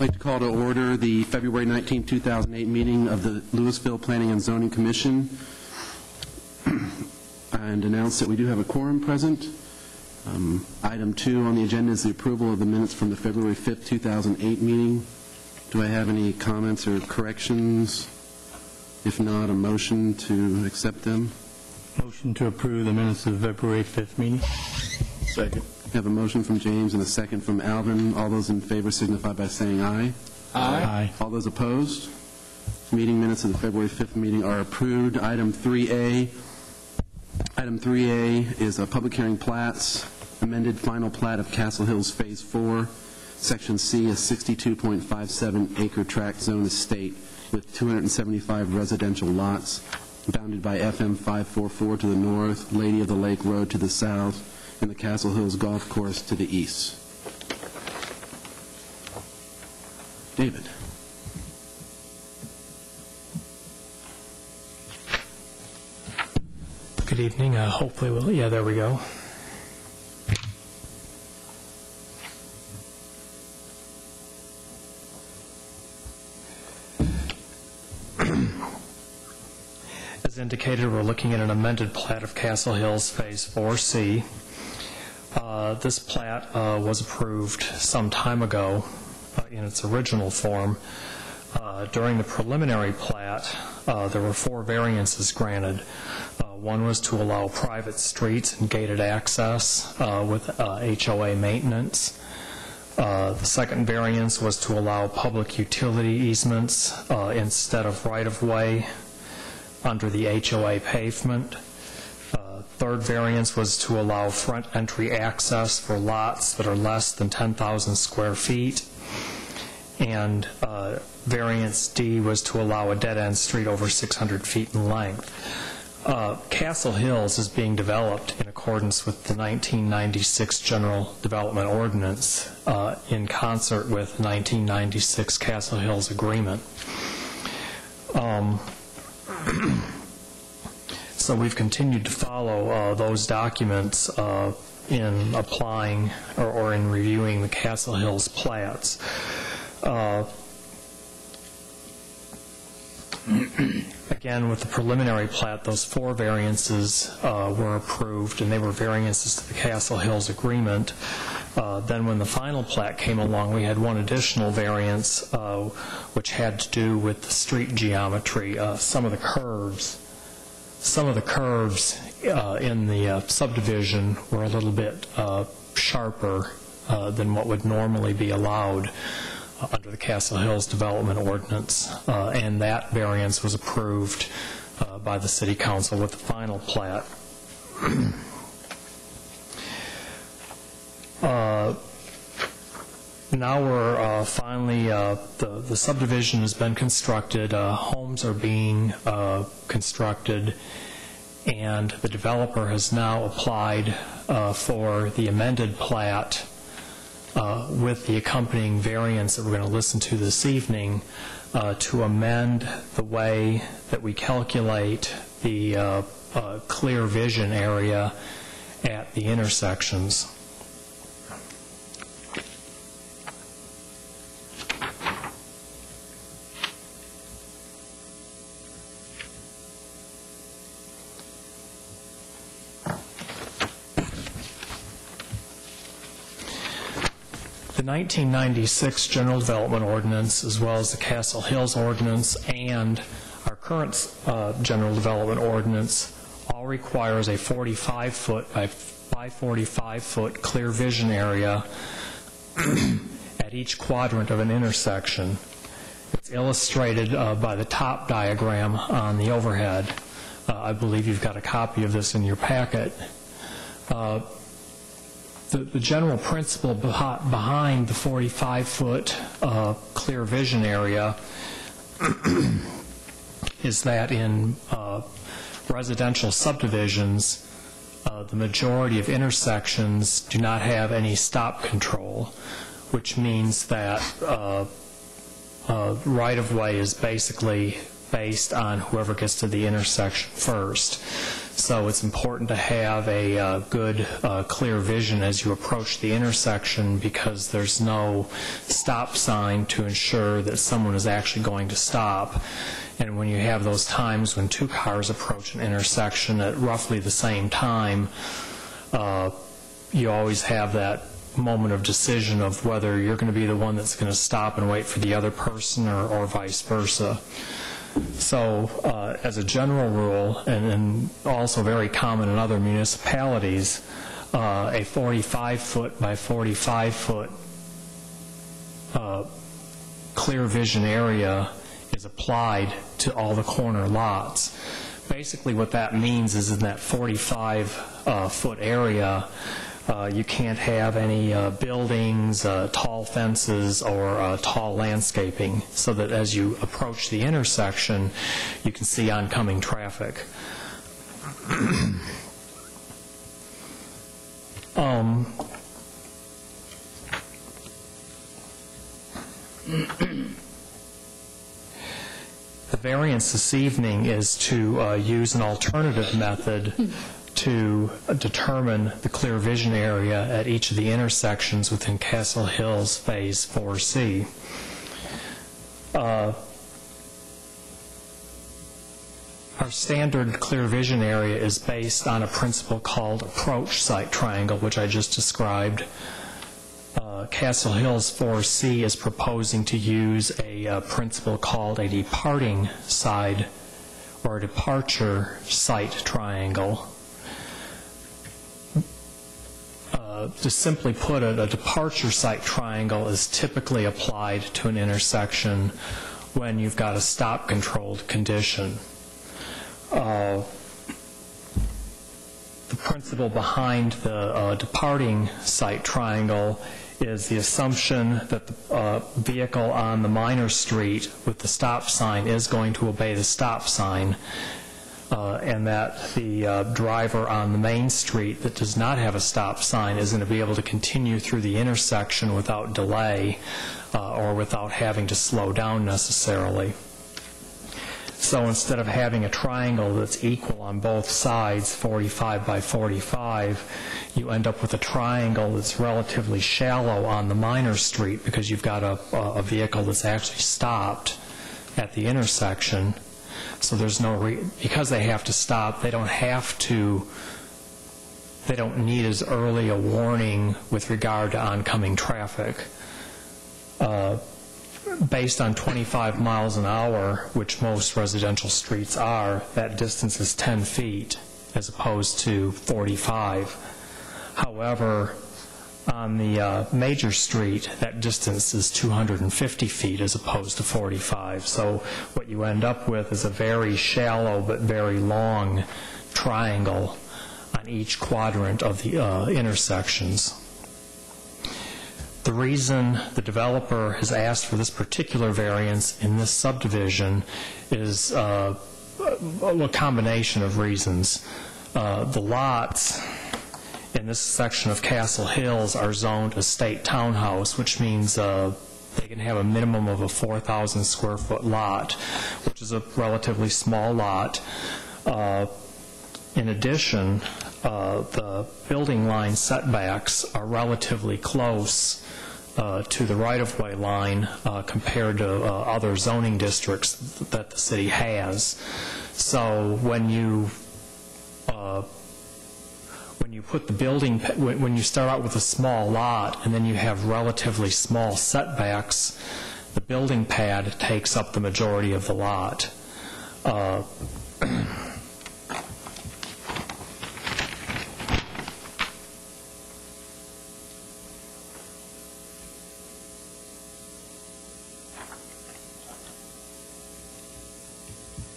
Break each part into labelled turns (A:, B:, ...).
A: I'd like to call to order the February 19, 2008 meeting of the Louisville Planning and Zoning Commission and announce that we do have a quorum present. Item 2 on the agenda is the approval of the minutes from the February 5, 2008 meeting. Do I have any comments or corrections? If not, a motion to accept them.
B: Motion to approve the minutes of the February 5th meeting.
C: Second.
A: We have a motion from James and a second from Alvin. All those in favor signify by saying aye.
B: Aye.
A: All those opposed? Meeting minutes of the February 5th meeting are approved. Item 3A. Item 3A is a public hearing plats. Amended final plat of Castle Hills Phase 4. Section C, a 62.57-acre tract zone estate with 275 residential lots, bounded by FM 544 to the north, Lady of the Lake Road to the south, and the Castle Hills Golf Course to the east. David.
D: Good evening. Hopefully we'll, yeah, there we go. As indicated, we're looking at an amended plat of Castle Hills Phase 4C. This plat was approved some time ago in its original form. During the preliminary plat, there were 4 variances granted. One was to allow private streets and gated access with HOA maintenance. The second variance was to allow public utility easements instead of right-of-way under the HOA pavement. Third variance was to allow front entry access for lots that are less than 10,000 square feet. And variance D was to allow a dead-end street over 600 feet in length. Castle Hills is being developed in accordance with the 1996 General Development Ordinance in concert with the 1996 Castle Hills Agreement. So we've continued to follow those documents in applying or in reviewing the Castle Hills plats. Again, with the preliminary plat, those 4 variances were approved, and they were variances to the Castle Hills Agreement. Then when the final plat came along, we had one additional variance, which had to do with the street geometry. Some of the curves in the subdivision were a little bit sharper than what would normally be allowed under the Castle Hills Development Ordinance, and that variance was approved by the City Council with the final plat. Now we're finally, the subdivision has been constructed, homes are being constructed, and the developer has now applied for the amended plat with the accompanying variance that we're going to listen to this evening to amend the way that we calculate the clear vision area at the intersections. The 1996 General Development Ordinance, as well as the Castle Hills Ordinance and our current General Development Ordinance, all requires a 45-foot by 45-foot clear vision area at each quadrant of an intersection. It's illustrated by the top diagram on the overhead. I believe you've got a copy of this in your packet. The general principle behind the 45-foot clear vision area is that in residential subdivisions, the majority of intersections do not have any stop control, which means that right-of-way is basically based on whoever gets to the intersection first. So it's important to have a good, clear vision as you approach the intersection, because there's no stop sign to ensure that someone is actually going to stop. And when you have those times when two cars approach an intersection at roughly the same time, you always have that moment of decision of whether you're going to be the one that's going to stop and wait for the other person, or vice versa. So as a general rule, and also very common in other municipalities, a 45-foot by 45-foot clear vision area is applied to all the corner lots. Basically what that means is in that 45-foot area, you can't have any buildings, tall fences, or tall landscaping, so that as you approach the intersection, you can see oncoming traffic. The variance this evening is to use an alternative method to determine the clear vision area at each of the intersections within Castle Hills Phase 4C. Our standard clear vision area is based on a principle called approach site triangle, which I just described. Castle Hills 4C is proposing to use a principle called a departing side or a departure site triangle. To simply put it, a departure site triangle is typically applied to an intersection when you've got a stop-controlled condition. The principle behind the departing site triangle is the assumption that the vehicle on the minor street with the stop sign is going to obey the stop sign, and that the driver on the main street that does not have a stop sign is going to be able to continue through the intersection without delay or without having to slow down necessarily. So instead of having a triangle that's equal on both sides, 45 by 45, you end up with a triangle that's relatively shallow on the minor street because you've got a vehicle that's actually stopped at the intersection. So there's no because they have to stop, they don't need as early a warning with regard to oncoming traffic. Based on 25 miles an hour, which most residential streets are, that distance is 10 feet as opposed to 45. However, on the major street, that distance is 250 feet as opposed to 45. So what you end up with is a very shallow but very long triangle on each quadrant of the intersections. The reason the developer has asked for this particular variance in this subdivision is a combination of reasons. The lots in this section of Castle Hills are zoned estate townhouse, which means they can have a minimum of a 4,000 square foot lot, which is a relatively small lot. In addition, the building line setbacks are relatively close to the right-of-way line compared to other zoning districts that the city has. So when you put the building, when you start out with a small lot and then you have relatively small setbacks, the building pad takes up the majority of the lot.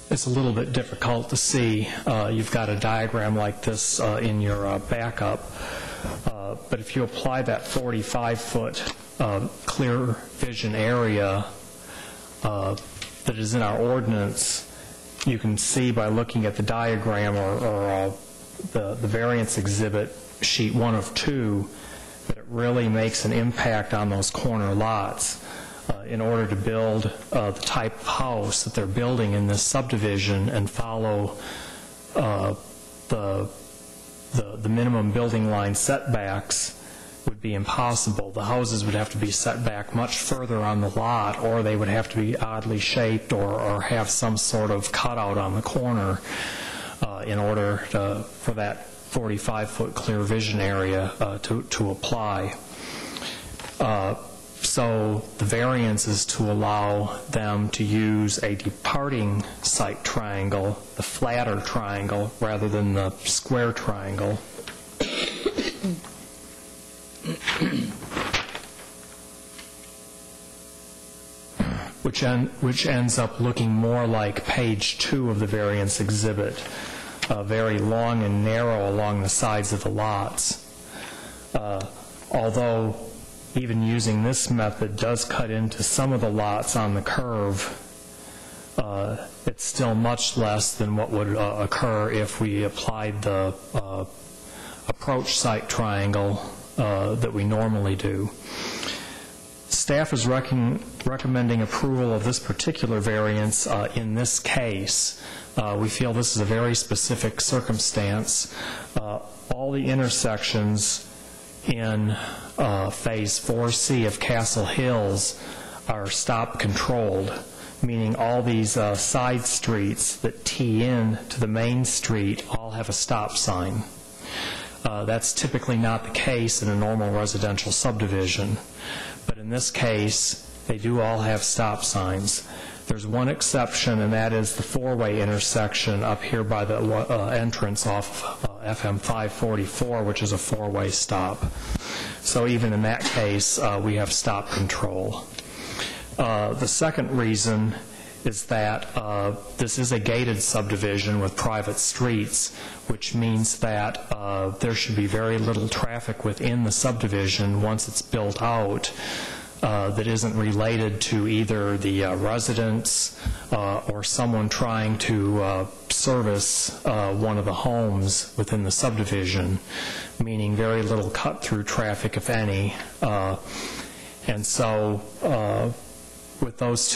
D: It's a little bit difficult to see. You've got a diagram like this in your backup, but if you apply that 45-foot clear vision area that is in our ordinance, you can see by looking at the diagram or the variance exhibit, sheet 1 of 2, that it really makes an impact on those corner lots. in order to build the type of house that they're building in this subdivision and follow the minimum building line setbacks would be impossible. The houses would have to be set back much further on the lot, or they would have to be oddly shaped or have some sort of cutout on the corner in order for that 45-foot clear vision area to apply. So the variance is to allow them to use a departing site triangle, the flatter triangle, rather than the square triangle. Which ends up looking more like page 2 of the variance exhibit, very long and narrow along the sides of the lots. Although even using this method does cut into some of the lots on the curve, it's still much less than what would occur if we applied the approach site triangle that we normally do. Staff is recommending approval of this particular variance in this case. We feel this is a very specific circumstance. All the intersections in Phase 4C of Castle Hills are stop controlled, meaning all these side streets that tee in to the main street all have a stop sign. That's typically not the case in a normal residential subdivision, but in this case, they do all have stop signs. There's one exception, and that is the four-way intersection up here by the entrance off FM 544, which is a four-way stop. So even in that case, we have stop control. The second reason is that this is a gated subdivision with private streets, which means that there should be very little traffic within the subdivision once it's built out that isn't related to either the residents or someone trying to service one of the homes within the subdivision, meaning very little cut-through traffic, if any. And so with those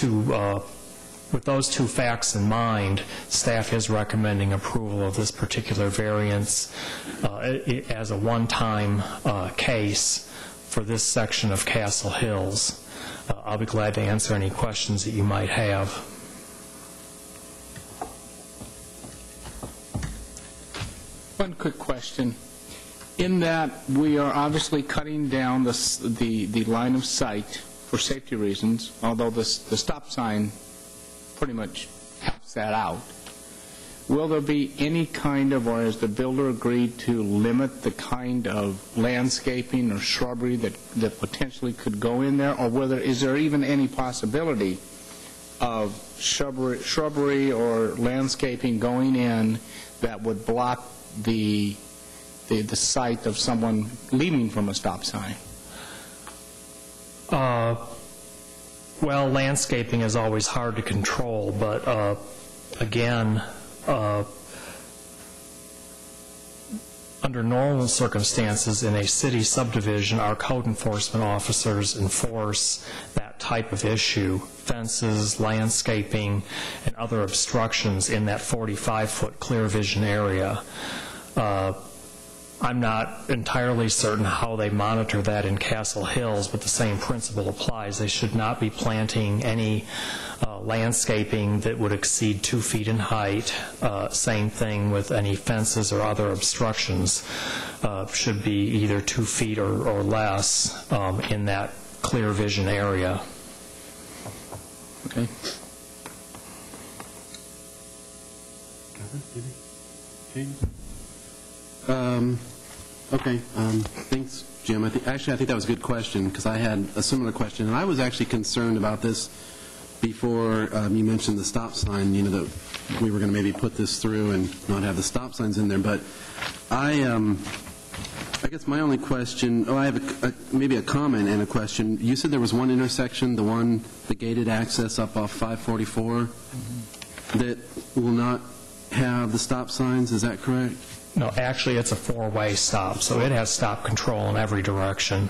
D: two facts in mind, staff is recommending approval of this particular variance as a one-time case for this section of Castle Hills. I'll be glad to answer any questions that you might have.
C: One quick question. In that we are obviously cutting down the line of sight for safety reasons, although the stop sign pretty much helps that out. Will there be any kind of, or has the builder agreed to limit the kind of landscaping or shrubbery that potentially could go in there, or is there even any possibility of shrubbery or landscaping going in that would block the sight of someone leaving from a stop sign?
D: Well, landscaping is always hard to control, but again, under normal circumstances in a city subdivision, our code enforcement officers enforce that type of issue, fences, landscaping, and other obstructions in that 45-foot clear vision area. I'm not entirely certain how they monitor that in Castle Hills, but the same principle applies. They should not be planting any landscaping that would exceed 2 feet in height. Same thing with any fences or other obstructions. Should be either 2 feet or less in that clear vision area.
C: Okay.
A: Okay. Thanks, Jim. I think that was a good question, because I had a similar question, and I was actually concerned about this before you mentioned the stop sign. You know, that we were going to maybe put this through and not have the stop signs in there. But I guess my only question. I have maybe a comment and a question. You said there was one intersection, the gated access up off 544, that will not have the stop signs. Is that correct?
D: No, actually, it's a four-way stop, so it has stop control in every direction.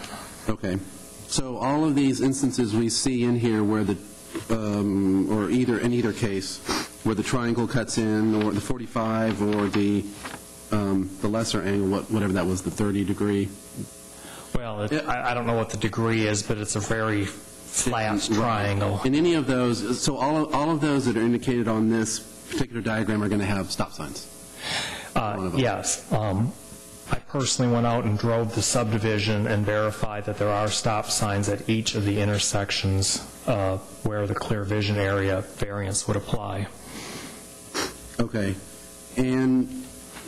A: Okay. So all of these instances we see in here where the, or in either case, where the triangle cuts in, or the 45, or the lesser angle, whatever that was, the 30-degree.
D: Well, I don't know what the degree is, but it's a very flat triangle.
A: In any of those, so all of those that are indicated on this particular diagram are going to have stop signs?
D: Yes. I personally went out and drove the subdivision and verified that there are stop signs at each of the intersections where the clear vision area variance would apply.
A: Okay. And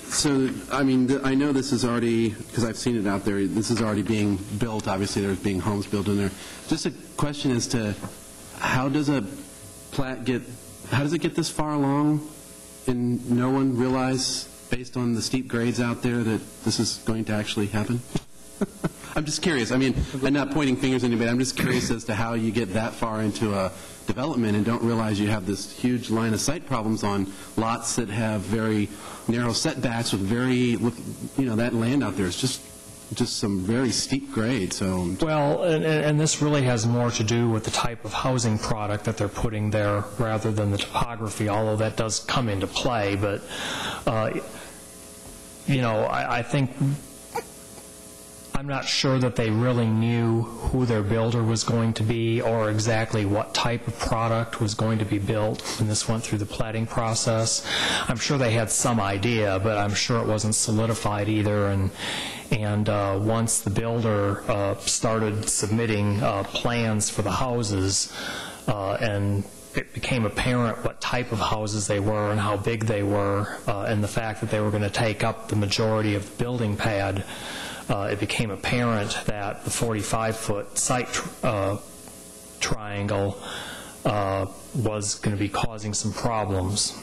A: so, I mean, I know this is already, because I've seen it out there, this is already being built. Obviously, there's being homes built in there. Just a question as to how does a plat get, how does it get this far along and no one realize, based on the steep grades out there, that this is going to actually happen? I'm just curious. I mean, I'm not pointing fingers at anybody. I'm just curious as to how you get that far into a development and don't realize you have this huge line of sight problems on lots that have very narrow setbacks with very, you know, that land out there is just some very steep grade. So
D: well, and this really has more to do with the type of housing product that they're putting there rather than the topography, although that does come into play. But, you know, I think I'm not sure that they really knew who their builder was going to be or exactly what type of product was going to be built when this went through the platting process. I'm sure they had some idea, but I'm sure it wasn't solidified either. And once the builder started submitting plans for the houses, and it became apparent what type of houses they were and how big they were, and the fact that they were going to take up the majority of the building pad, it became apparent that the 45-foot site triangle was going to be causing some problems.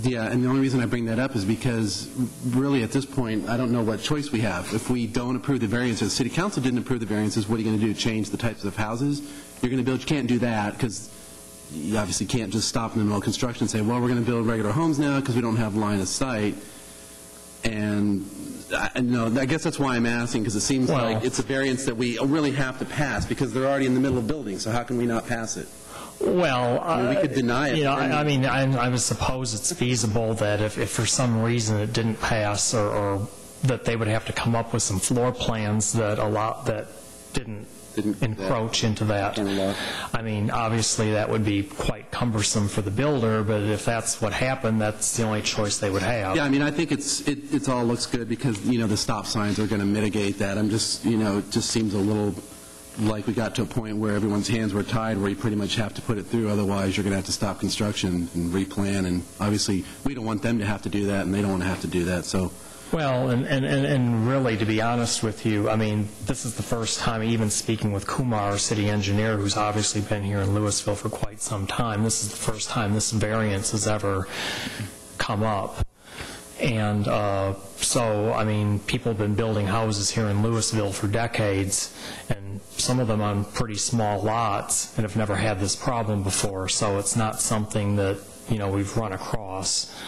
A: yeah, and the only reason I bring that up is because really at this point, I don't know what choice we have. If we don't approve the variances, the city council didn't approve the variances, what are you going to do? Change the types of houses you're going to build? You can't do that because you obviously can't just stop in the middle of construction and say, well, we're going to build regular homes now because we don't have line of sight. And I guess that's why I'm asking, because it seems like it's a variance that we really have to pass because they're already in the middle of building, so how can we not pass it?
D: Well,
A: I mean, we could deny it.
D: You know, I mean, I would suppose it's feasible that if for some reason it didn't pass, or that they would have to come up with some floor plans that didn't encroach into that. I mean, obviously that would be quite cumbersome for the builder, but if that's what happened, that's the only choice they would have.
A: Yeah, I mean, I think it all looks good because, you know, the stop signs are going to mitigate that. I'm just, you know, it just seems a little like we got to a point where everyone's hands were tied, where you pretty much have to put it through, otherwise you're going to have to stop construction and replan, and obviously we don't want them to have to do that, and they don't want to have to do that, so.
D: Well, and really, to be honest with you, I mean, this is the first time, even speaking with Kumar, our city engineer, who's obviously been here in Louisville for quite some time, this is the first time this variance has ever come up. And so, I mean, people have been building houses here in Louisville for decades, and some of them on pretty small lots, and have never had this problem before, so it's not something that, you know, we've run across.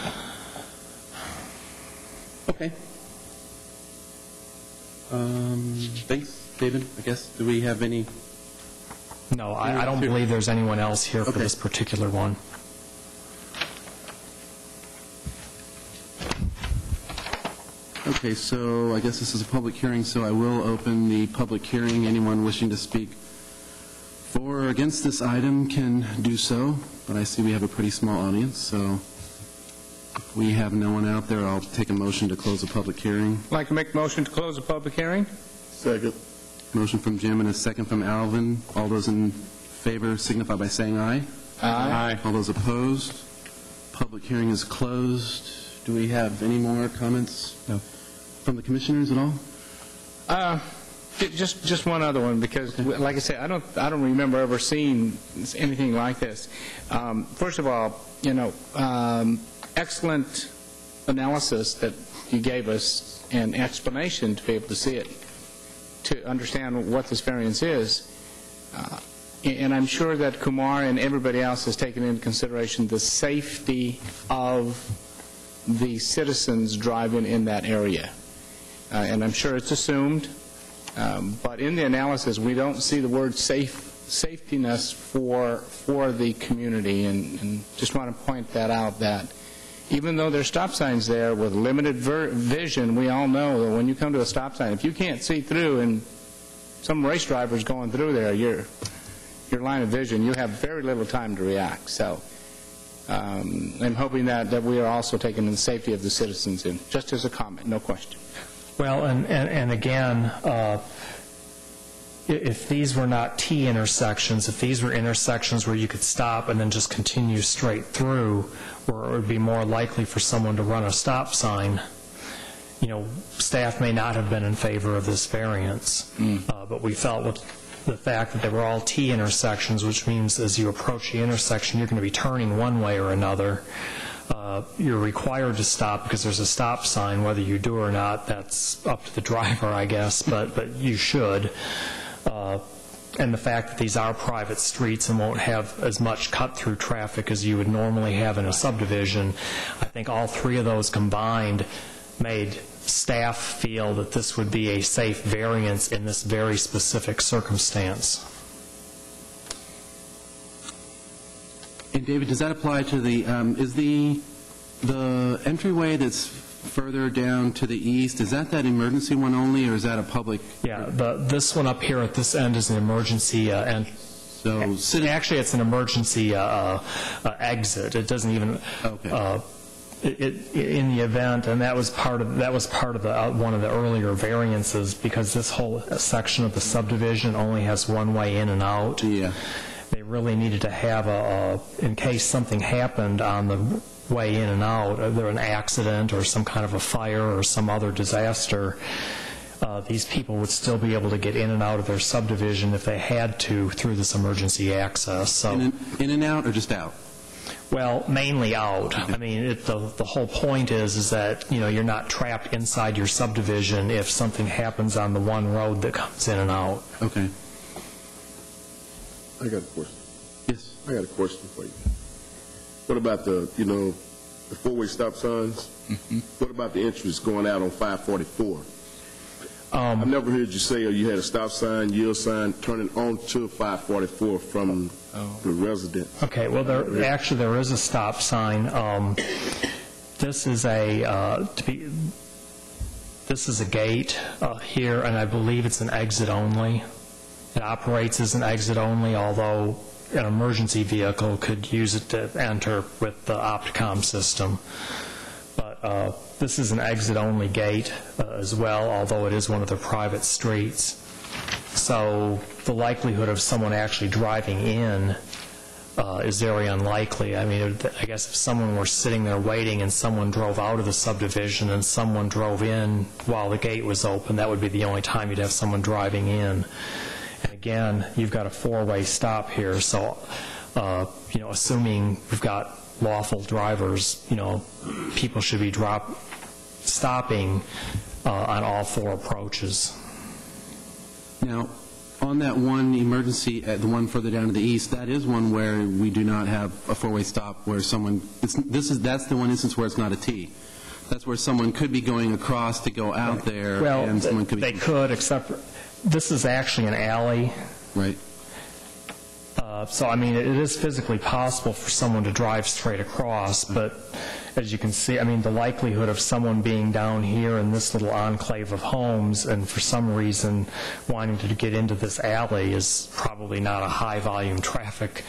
A: Okay. Thanks, David, I guess. Do we have any?
D: No, I don't believe there's anyone else here for this particular one.
A: Okay, so I guess this is a public hearing, so I will open the public hearing. Anyone wishing to speak for or against this item can do so, but I see we have a pretty small audience, so if we have no one out there, I'll take a motion to close the public hearing.
C: I'd like to make a motion to close the public hearing.
A: Second. Motion from Jim and a second from Alvin. All those in favor signify by saying aye.
C: Aye.
A: All those opposed? Public hearing is closed. Do we have any more comments? No. From the commissioners at all?
C: Just one other one, because, like I said, I don't remember ever seeing anything like this. First of all, you know, excellent analysis that you gave us and explanation to be able to see it, to understand what this variance is. And I'm sure that Kumar and everybody else has taken into consideration the safety of the citizens driving in that area. And I'm sure it's assumed But in the analysis, we don't see the word safetiness for the community, and just want to point that out, that even though there's stop signs there with limited vision, we all know that when you come to a stop sign, if you can't see through and some race driver's going through there, your line of vision, you have very little time to react. So I'm hoping that we are also taking the safety of the citizens in, just as a comment, no question.
D: Well, and again, if these were not T intersections, if these were intersections where you could stop and then just continue straight through, where it would be more likely for someone to run a stop sign, staff may not have been in favor of this variance. But we felt with the fact that they were all T intersections, which means as you approach the intersection, you're going to be turning one way or another. You're required to stop because there's a stop sign. Whether you do or not, that's up to the driver, I guess, but you should. And the fact that these are private streets and won't have as much cut-through traffic as you would normally have in a subdivision, I think all three of those combined made staff feel that this would be a safe variance in this very specific circumstance.
A: And David, does that apply to the, is the entryway that's further down to the east, is that emergency one only, or is that a public?
D: Yeah, this one up here at this end is an emergency and actually it's an emergency exit. It doesn't even in the event, and that was part of one of the earlier variances, because this whole section of the subdivision only has one way in and out.
A: Yeah.
D: They really needed to have in case something happened on the way in and out, either an accident or some kind of a fire or some other disaster, these people would still be able to get in and out of their subdivision if they had to through this emergency access. So
A: in and out or just out?
D: Well, mainly out. I mean, the whole point is that you're not trapped inside your subdivision if something happens on the one road that comes in and out.
A: Okay.
E: I got a question.
A: Yes.
E: I got a question for you. What about the four-way stop signs?
C: Mm-hmm.
E: What about the entrance going out on 544? I've never heard you say you had a stop sign, yield sign, turning onto 544 from the resident.
D: Okay, well, there is a stop sign. This is a gate here, and I believe it's an exit only. It operates as an exit only, although an emergency vehicle could use it to enter with the Opticom system. But this is an exit-only gate as well, although it is one of the private streets. So the likelihood of someone actually driving in is very unlikely. I mean, I guess if someone were sitting there waiting and someone drove out of the subdivision and someone drove in while the gate was open, that would be the only time you'd have someone driving in. And again, you've got a four-way stop here, so assuming we've got lawful drivers, people should be stopping on all four approaches.
A: Now, on that one emergency, the one further down to the east, that is one where we do not have a four-way stop where someone, that's the one instance where it's not a T. That's where someone could be going across to go out there.
D: Well,
A: and someone could be
D: except this is actually an alley.
A: Right.
D: So, I mean, it is physically possible for someone to drive straight across, but as you can see, I mean, the likelihood of someone being down here in this little enclave of homes and for some reason wanting to get into this alley is probably not a high-volume traffic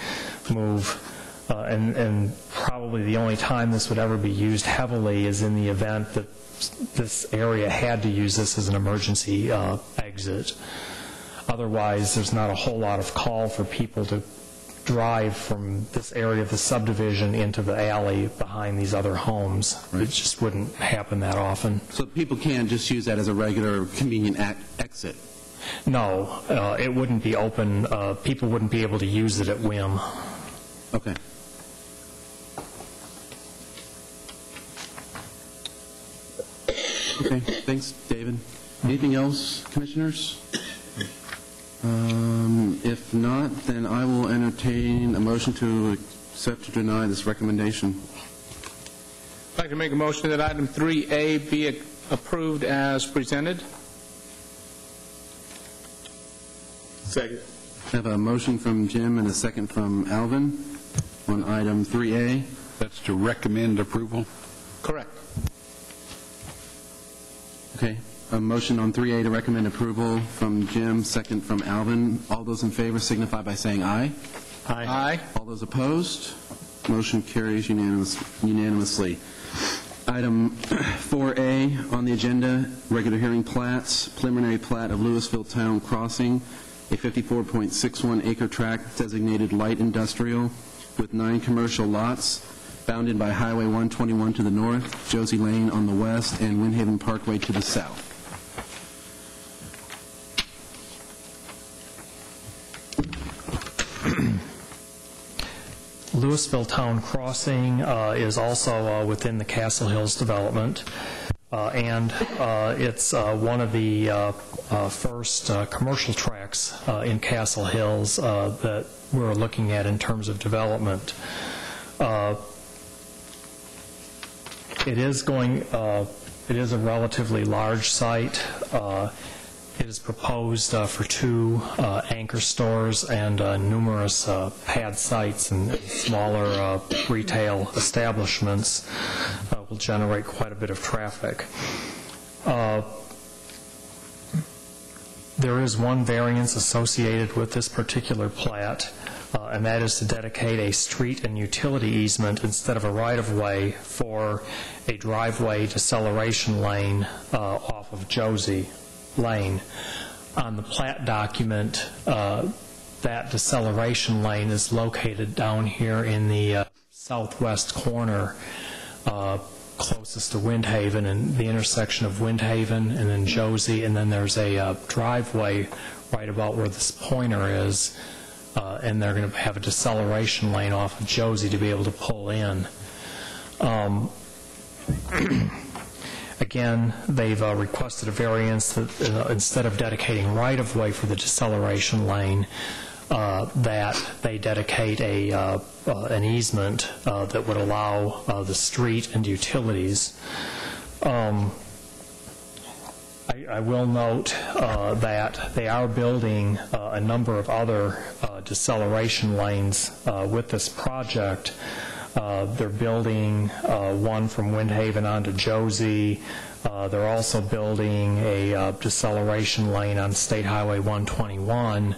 D: move. And probably the only time this would ever be used heavily is in the event that this area had to use this as an emergency exit. Otherwise, there's not a whole lot of call for people to drive from this area of the subdivision into the alley behind these other homes. Right. It just wouldn't happen that often.
A: So people can't just use that as a regular convenient exit?
D: No, it wouldn't be open. People wouldn't be able to use it at whim.
A: Okay. Okay, thanks, David. Anything else, commissioners? If not, then I will entertain a motion to accept or deny this recommendation.
C: I'd like to make a motion that item 3A be approved as presented.
E: Second.
A: I have a motion from Jim and a second from Alvin on item 3A.
F: That's to recommend approval?
C: Correct.
A: Okay, a motion on 3A to recommend approval from Jim, second from Alvin. All those in favor signify by saying aye.
C: Aye.
A: All those opposed? Motion carries unanimously. Item 4A on the agenda, regular hearing plats, preliminary plat of Louisville Town Crossing, a 54.61 acre tract designated light industrial with 9 commercial lots, bounded by Highway 121 to the north, Josie Lane on the west, and Windhaven Parkway to the south.
D: Louisville Town Crossing is also within the Castle Hills development, and it's one of the first commercial tracts in Castle Hills that we're looking at in terms of development. It is a relatively large site. It is proposed for 2 anchor stores and numerous pad sites and smaller retail establishments. Will generate quite a bit of traffic. There is one variance associated with this particular plat, and that is to dedicate a street and utility easement instead of a right-of-way for a driveway deceleration lane off of Josie Lane. On the plat document, that deceleration lane is located down here in the southwest corner, closest to Windhaven, and the intersection of Windhaven and then Josie, and then there's a driveway right about where this pointer is, and they're going to have a deceleration lane off of Josie to be able to pull in. Again, they've requested a variance that instead of dedicating right-of-way for the deceleration lane, that they dedicate an easement that would allow the street and utilities. I will note that they are building a number of other deceleration lanes with this project. They're building one from Windhaven onto Josie. They're also building a deceleration lane on State Highway 121.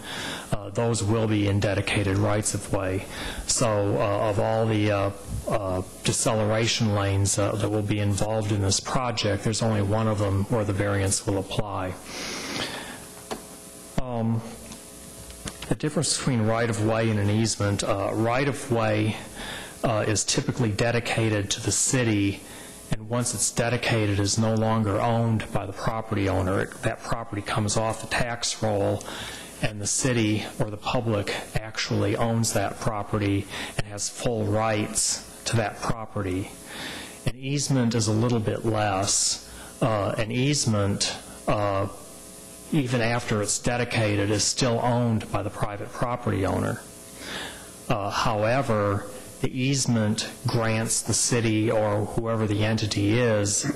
D: Those will be in dedicated rights-of-way. So of all the deceleration lanes that will be involved in this project, there's only one of them where the variance will apply. The difference between right-of-way and an easement, right-of-way is typically dedicated to the city, and once it's dedicated, is no longer owned by the property owner. That property comes off the tax roll, and the city or the public actually owns that property and has full rights to that property. An easement is a little bit less. An easement, even after it's dedicated, is still owned by the private property owner. However, the easement grants the city or whoever the entity is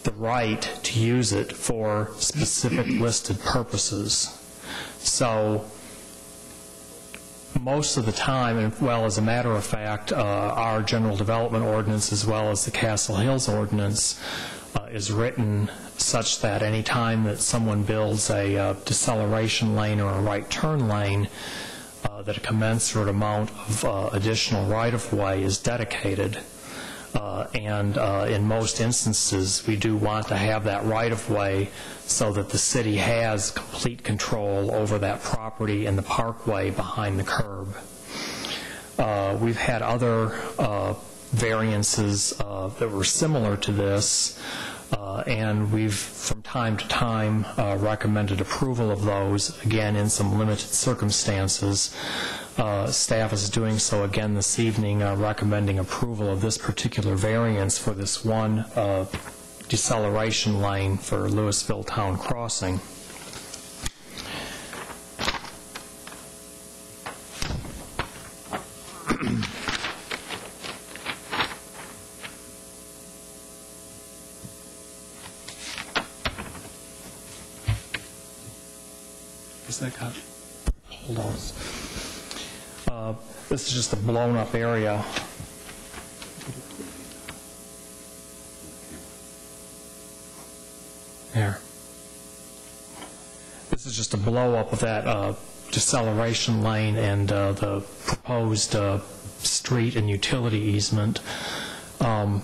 D: the right to use it for specific listed purposes. So most of the time, and well, as a matter of fact, our general development ordinance as well as the Castle Hills ordinance is written such that any time that someone builds a deceleration lane or a right turn lane, that a commensurate amount of additional right-of-way is dedicated. And in most instances, we do want to have that right-of-way so that the city has complete control over that property and the parkway behind the curb. We've had other variances that were similar to this, and we've, from time to time, recommended approval of those, again, in some limited circumstances. Staff is doing so again this evening, recommending approval of this particular variance for this one deceleration lane for Louisville Town Crossing. that got pulled off. This is just a blown-up area. There. This is just a blow-up of that deceleration lane and the proposed street and utility easement. The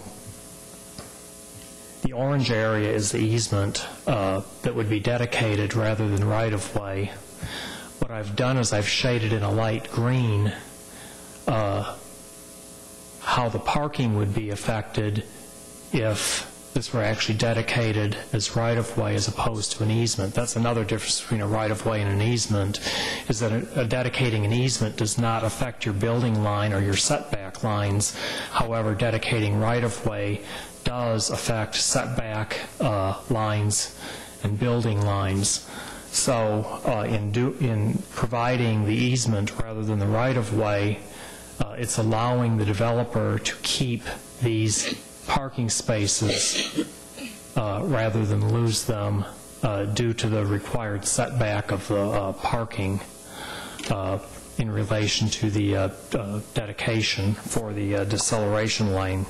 D: orange area is the easement that would be dedicated rather than right-of-way. What I've done is I've shaded in a light green how the parking would be affected if this were actually dedicated as right-of-way as opposed to an easement. That's another difference between a right-of-way and an easement, is that dedicating an easement does not affect your building line or your setback lines. However, dedicating right-of-way does affect setback lines and building lines. So in providing the easement rather than the right-of-way, it's allowing the developer to keep these parking spaces rather than lose them due to the required setback of the parking in relation to the dedication for the deceleration lane.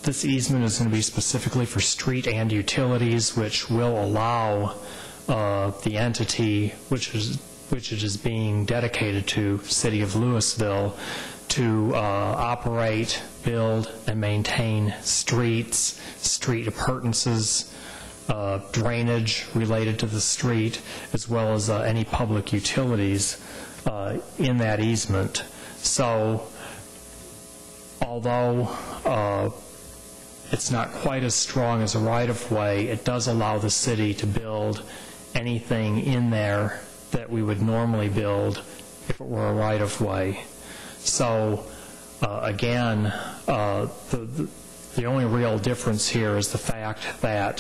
D: This easement is going to be specifically for street and utilities, which will allow the entity which it is being dedicated to, City of Louisville, to operate, build, and maintain streets, street appurtenances, drainage related to the street, as well as any public utilities in that easement. So, although it's not quite as strong as a right-of-way, it does allow the city to build anything in there that we would normally build if it were a right-of-way. So, again, the only real difference here is the fact that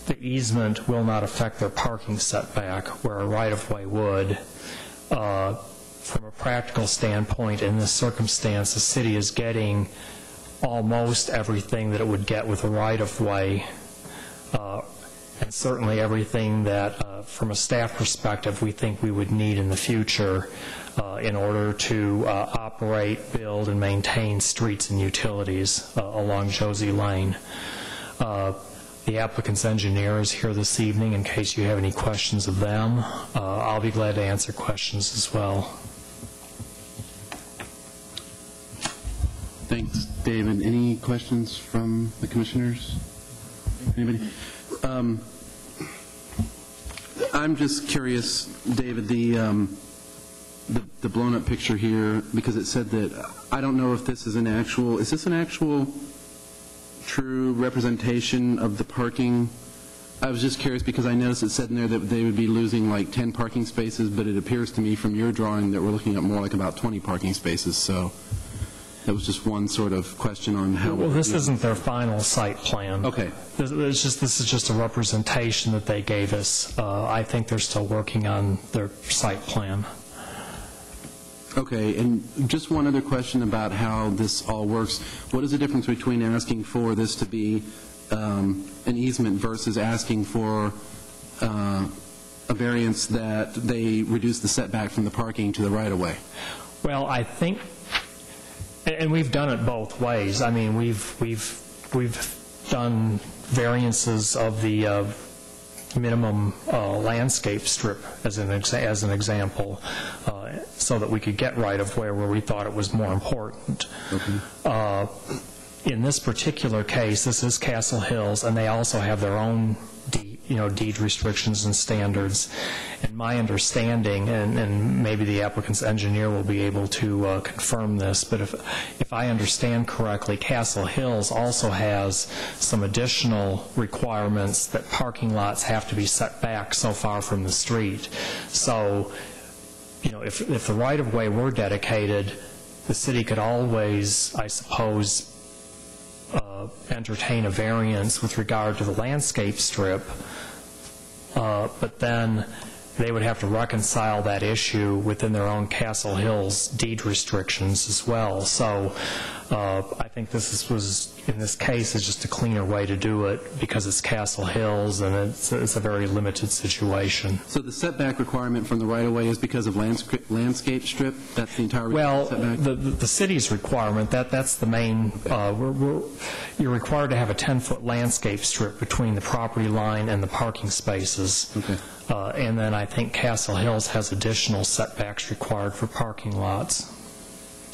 D: the easement will not affect their parking setback, where a right-of-way would. From a practical standpoint, in this circumstance, the city is getting almost everything that it would get with a right-of-way, and certainly everything that, from a staff perspective, we think we would need in the future in order to operate, build, and maintain streets and utilities along Josie Lane. The applicant's engineer is here this evening in case you have any questions of them. I'll be glad to answer questions as well.
A: Thanks, David. Any questions from the commissioners? Anybody? I'm just curious, David, the blown-up picture here, because it said that, I don't know if this is an actual, is this an actual true representation of the parking? I was just curious because I noticed it said in there that they would be losing like 10 parking spaces, but it appears to me from your drawing that we're looking at more like about 20 parking spaces, so that was just one sort of question on how...
D: Well, this isn't their final site plan.
A: Okay.
D: This is just a representation that they gave us. I think they're still working on their site plan.
A: Okay, and just one other question about how this all works. What is the difference between asking for this to be an easement versus asking for a variance that they reduce the setback from the parking to the right-of-way?
D: Well, I think, and we've done it both ways. I mean, we've done variances of the minimum landscape strip as an example, so that we could get right-of-way where we thought it was more important. Okay. In this particular case, this is Castle Hills, and they also have their own deed restrictions and standards. And my understanding, and maybe the applicant's engineer will be able to confirm this, but if I understand correctly, Castle Hills also has some additional requirements that parking lots have to be set back so far from the street. So, if the right-of-way were dedicated, the city could always, I suppose, entertain a variance with regard to the landscape strip, but then they would have to reconcile that issue within their own Castle Hills deed restrictions as well. So I think in this case, is just a cleaner way to do it because it's Castle Hills and it's a very limited situation.
A: So the setback requirement from the right-of-way is because of landscape strip? That's the entire
D: Well,
A: setback?
D: the city's requirement, that's the main, you're required to have a 10-foot landscape strip between the property line and the parking spaces.
A: Okay.
D: And then I think Castle Hills has additional setbacks required for parking lots.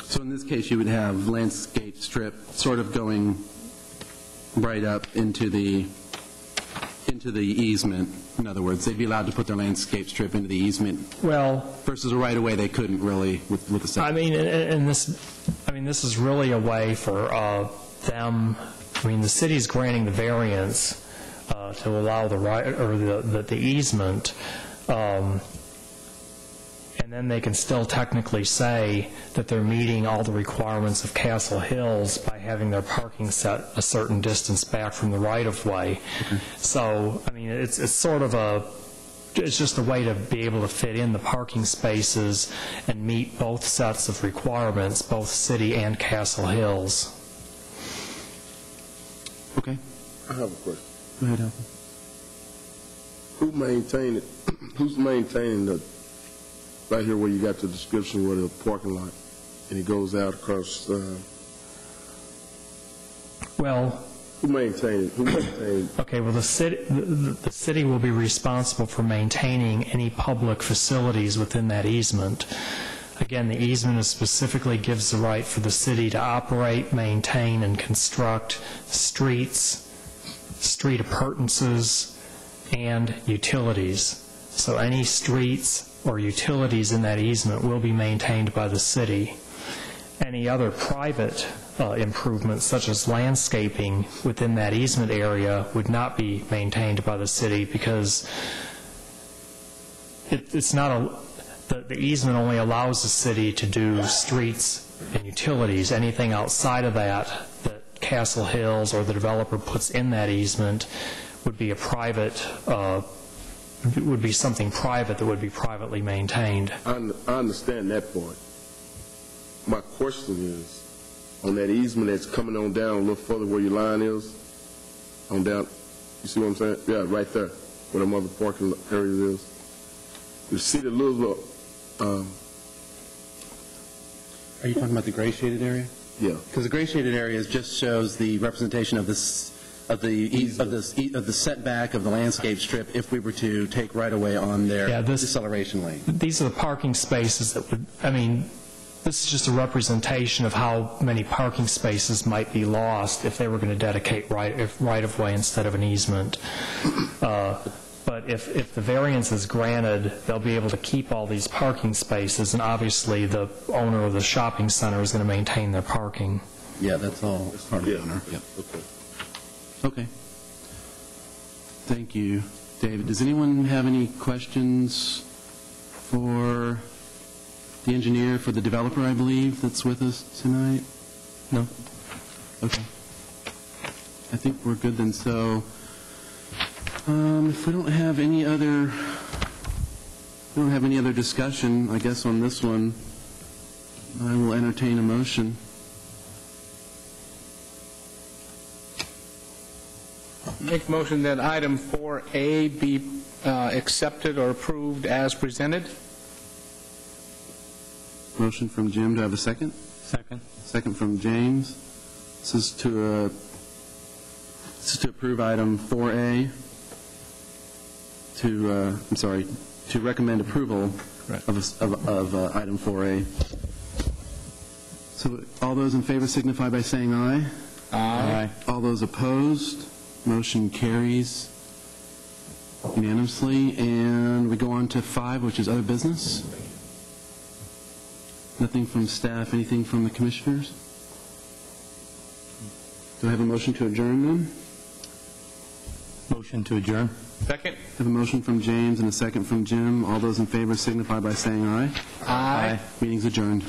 A: So in this case, you would have landscape strip sort of going right up into the easement. In other words, they'd be allowed to put their landscape strip into the easement
D: Well,
A: versus a right-of-way they couldn't really with the setback.
D: This is really a way for them, the city's granting the variance to allow the right, or the easement, and then they can still technically say that they're meeting all the requirements of Castle Hills by having their parking set a certain distance back from the right-of-way. So, it's sort of it's just a way to be able to fit in the parking spaces and meet both sets of requirements, both city and Castle Hills.
A: Okay.
E: I have a question.
A: Go ahead, Alvin.
E: Who's maintaining the, right here where you got the description where the parking lot, and it goes out across,
D: Well,
E: who maintains?
D: okay, well, the city will be responsible for maintaining any public facilities within that easement. Again, the easement specifically gives the right for the city to operate, maintain, and construct streets, street appurtenances, and utilities. So any streets or utilities in that easement will be maintained by the city. Any other private improvements, such as landscaping within that easement area, would not be maintained by the city because it's not the easement only allows the city to do streets and utilities. Anything outside of that Castle Hills or the developer puts in that easement would be would be something private that would be privately maintained.
E: I understand that part. My question is, on that easement that's coming on down a little further where your line is, on down, you see what I'm saying? Yeah, right there, where the other parking area is. You see the little,
A: Are you talking about the gray shaded area?
E: yeah.
A: Because the gray shaded area just shows the representation of the setback of the landscape strip if we were to take right-of-way on their deceleration lane.
D: These are the parking spaces that would, this is just a representation of how many parking spaces might be lost if they were going to dedicate right-of-way instead of an easement. But if the variance is granted, they'll be able to keep all these parking spaces, and obviously the owner of the shopping center is going to maintain their parking.
A: Yeah, that's all part of the owner. Yep. Okay. Thank you, David. Does anyone have any questions for the engineer, for the developer, I believe, that's with us tonight? No? Okay. I think we're good then. So if we don't have any other discussion, I guess, on this one, I will entertain a motion.
C: Make motion that item 4A be accepted or approved as presented.
A: Motion from Jim. Do I have a second?
B: Second.
A: Second from James. This is to approve item 4A, to recommend approval of item 4A. So all those in favor signify by saying aye.
C: Aye.
A: All those opposed, motion carries unanimously. And we go on to 5, which is other business. Nothing from staff, anything from the commissioners? Do I have a motion to adjourn then?
B: Motion to adjourn.
C: Second.
A: I have a motion from James and a second from Jim. All those in favor signify by saying aye.
C: Aye.
A: Meeting's adjourned.